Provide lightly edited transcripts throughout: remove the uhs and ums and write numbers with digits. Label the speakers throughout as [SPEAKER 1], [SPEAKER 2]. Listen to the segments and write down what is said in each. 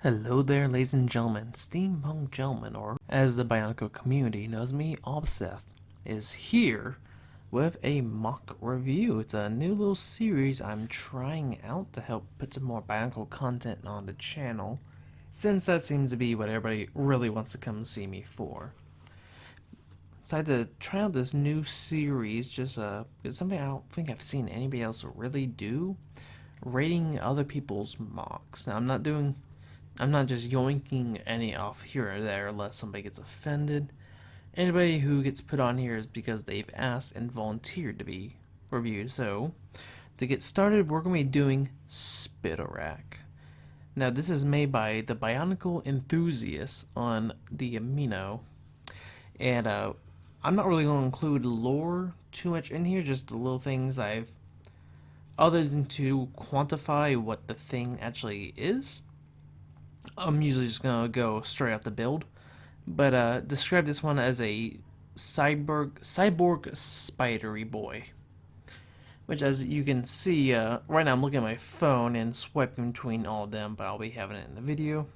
[SPEAKER 1] Hello there, ladies and gentlemen. Steampunk Gentleman, or as the Bionicle community knows me, Obceth, is here with a mock review. It's a new little series I'm trying out to help put some more Bionicle content on the channel, since that seems to be what everybody really wants to come see me for. Decided to try out this new series, just it's something I don't think I've seen anybody else really do, rating other people's mocks. Now I'm not just yoinking any off here or there unless somebody gets offended. Anybody who gets put on here is because they've asked and volunteered to be reviewed. So, to get started, we're going to be doing Spidorak. Now, this is made by the Bionicle Enthusiast on the Amino. And I'm not really going to include lore too much in here, just the little things other than to quantify what the thing actually is. I'm usually just gonna go straight off the build, but describe this one as a cyborg spidery boy. Which, as you can see, right now I'm looking at my phone and swiping between all of them, but I'll be having it in the video.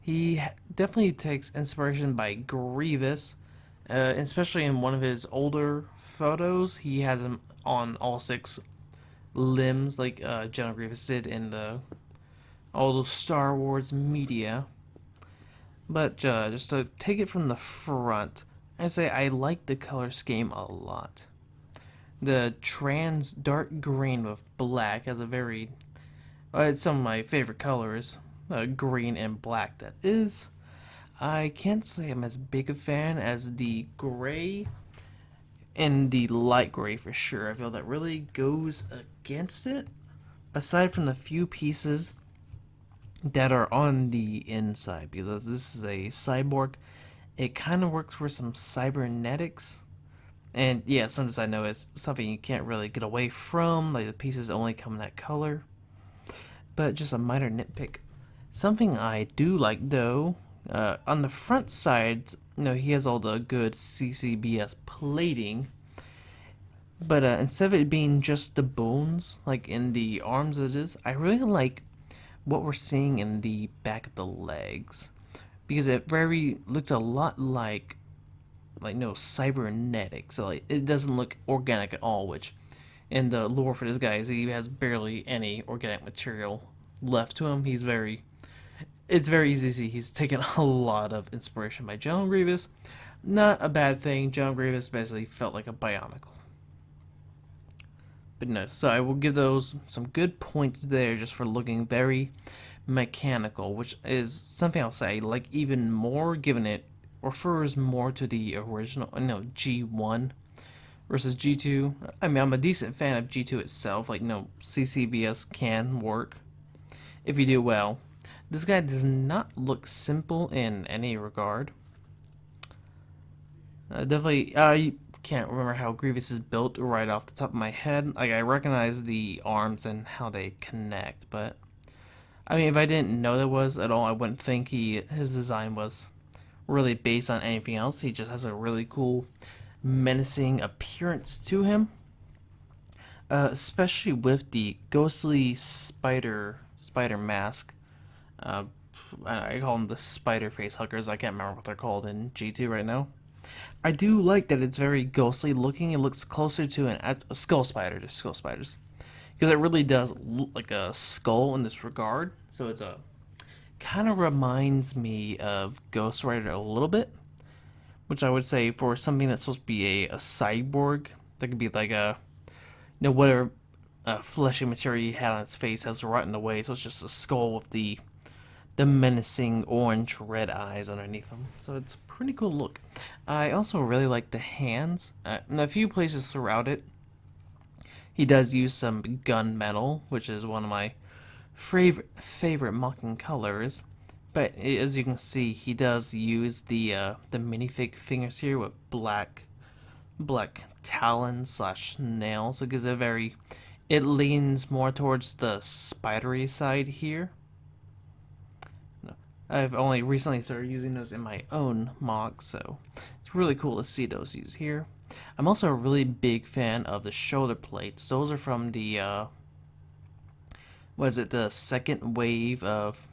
[SPEAKER 1] He definitely takes inspiration by Grievous, especially in one of his older photos. He has him on all 6 limbs, like General Grievous did in all the Star Wars media. But just to take it from the front, I say I like the color scheme a lot. The trans dark green with black has a very... it's some of my favorite colors. Green and black, that is. I can't say I'm as big a fan as the gray and the light gray for sure. I feel that really goes against it. Aside from the few pieces that are on the inside, because this is a cyborg, it kind of works for some cybernetics. And yeah, sometimes I know it's something you can't really get away from, like the pieces only come in that color. But just a minor nitpick. Something I do like though, on the front side, he has all the good CCBS plating. But instead of it being just the bones, like in the arms it is, I really like what we're seeing in the back of the legs, because it looks a lot like no cybernetic, so like it doesn't look organic at all, which in the lore for this guy is he has barely any organic material left to him. It's very easy to see he's taken a lot of inspiration by General Grievous. Not a bad thing. General Grievous basically felt like a Bionicle. But no, so I will give those some good points there just for looking very mechanical, which is something I'll say like even more, given it refers more to the original, G1 versus G2. I mean, I'm a decent fan of G2 itself, like, CCBS can work if you do well. This guy does not look simple in any regard. Definitely, I can't remember how Grievous is built right off the top of my head. Like, I recognize the arms and how they connect, but I mean, if I didn't know that was at all, I wouldn't think his design was really based on anything else. He just has a really cool, menacing appearance to him, especially with the ghostly spider mask. I call them the spider face huggers. I can't remember what they're called in G2 right now. I do like that it's very ghostly looking. It looks closer to a skull spider to skull spiders, because it really does look like a skull in this regard. So it's kind of reminds me of Ghost Rider a little bit, which I would say for something that's supposed to be a cyborg, that could be like whatever fleshy material he had on its face has rotten away, so it's just a skull with the menacing orange red eyes underneath them. So it's a pretty cool look. I also really like the hands. In a few places throughout it, he does use some gunmetal, which is one of my favorite mocking colors. But as you can see, he does use the minifig fingers here with black talons slash nails. So it gives it leans more towards the spidery side here. I've only recently started using those in my own mock, so it's really cool to see those used here. I'm also a really big fan of the shoulder plates. Those are from the the second wave of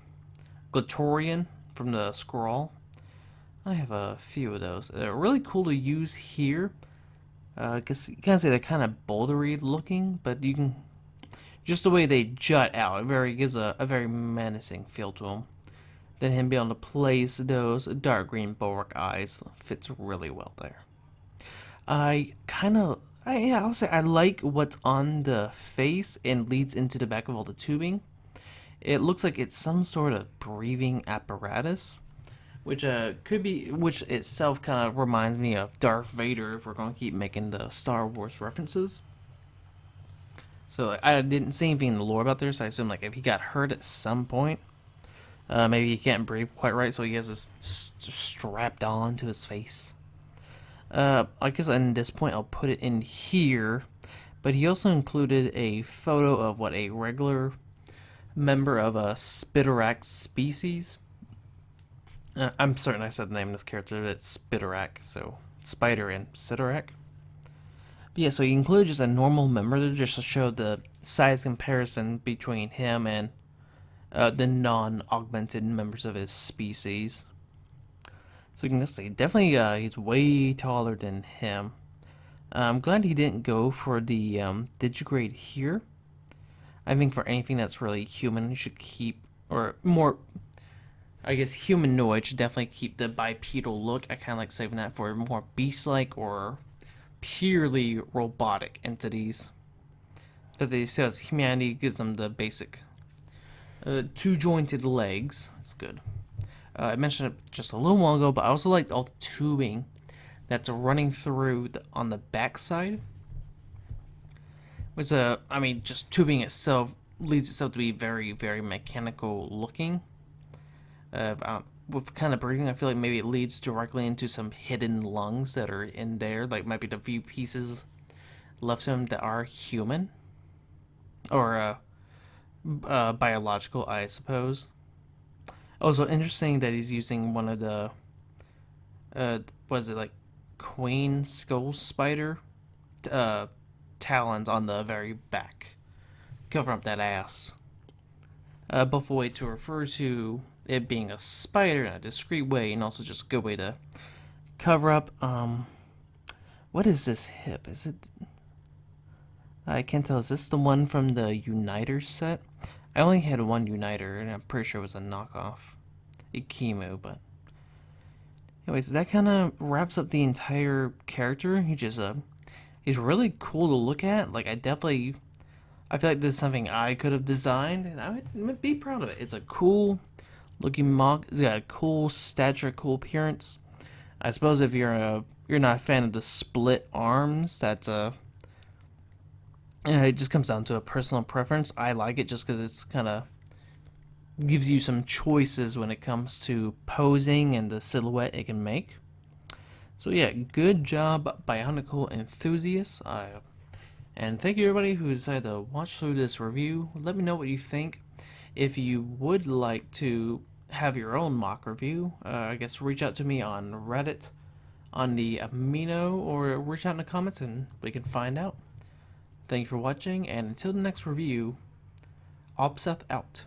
[SPEAKER 1] Glatorian from the scroll. I have a few of those. They're really cool to use here. I guess you can say they're kind of bouldery looking, but you can just the way they jut out, it very gives a very menacing feel to them. Then him being able to place those dark green bulwark eyes fits really well there. I'll say I like what's on the face and leads into the back of all the tubing. It looks like it's some sort of breathing apparatus, which could be, which itself kind of reminds me of Darth Vader if we're going to keep making the Star Wars references. So like, I didn't see anything in the lore about this, so I assume like if he got hurt at some point, maybe he can't breathe quite right, so he has this strapped on to his face. I guess at this point I'll put it in here, but he also included a photo of what a regular member of a Spidorak species. I'm certain I said the name of this character, but it's Spidorak, so spider and Spidorak. But yeah, so he included just a normal member there just to show the size comparison between him and the non-augmented members of his species. So you can see, definitely he's way taller than him. I'm glad he didn't go for the digigrade here. I think for anything that's really human, you should keep, or more, I guess humanoid should definitely keep the bipedal look. I kind of like saving that for more beast-like or purely robotic entities. But they say as humanity gives them the basic two-jointed legs. It's good. I mentioned it just a little while ago, but I also like all the tubing that's running through on the backside. Which, I mean, just tubing itself leads itself to be very, very mechanical looking. With kind of breathing, I feel like maybe it leads directly into some hidden lungs that are in there. Like, might be the few pieces left to him that are human. Or, biological, I suppose. Also, interesting that he's using one of the, was it like queen skull spider talons on the very back, covering up that ass. Both a way to refer to it being a spider in a discreet way, and also just a good way to cover up. What is this hip? Is it? I can't tell. Is this the one from the Uniter set? I only had one Uniter, and I'm pretty sure it was a knockoff. Ikimu, but anyways, that kind of wraps up the entire character. He's really cool to look at. Like, I feel like this is something I could have designed, and I would be proud of it. It's a cool looking mock. It's got a cool stature, cool appearance. I suppose if you're not a fan of the split arms, that's it just comes down to a personal preference. I like it just because it's kind of gives you some choices when it comes to posing and the silhouette it can make. So yeah, good job, Bionicle Enthusiast. And thank you everybody who decided to watch through this review. Let me know what you think. If you would like to have your own mock review, I guess reach out to me on Reddit, on the Amino, or reach out in the comments and we can find out. Thank you for watching, and until the next review, Obceth out.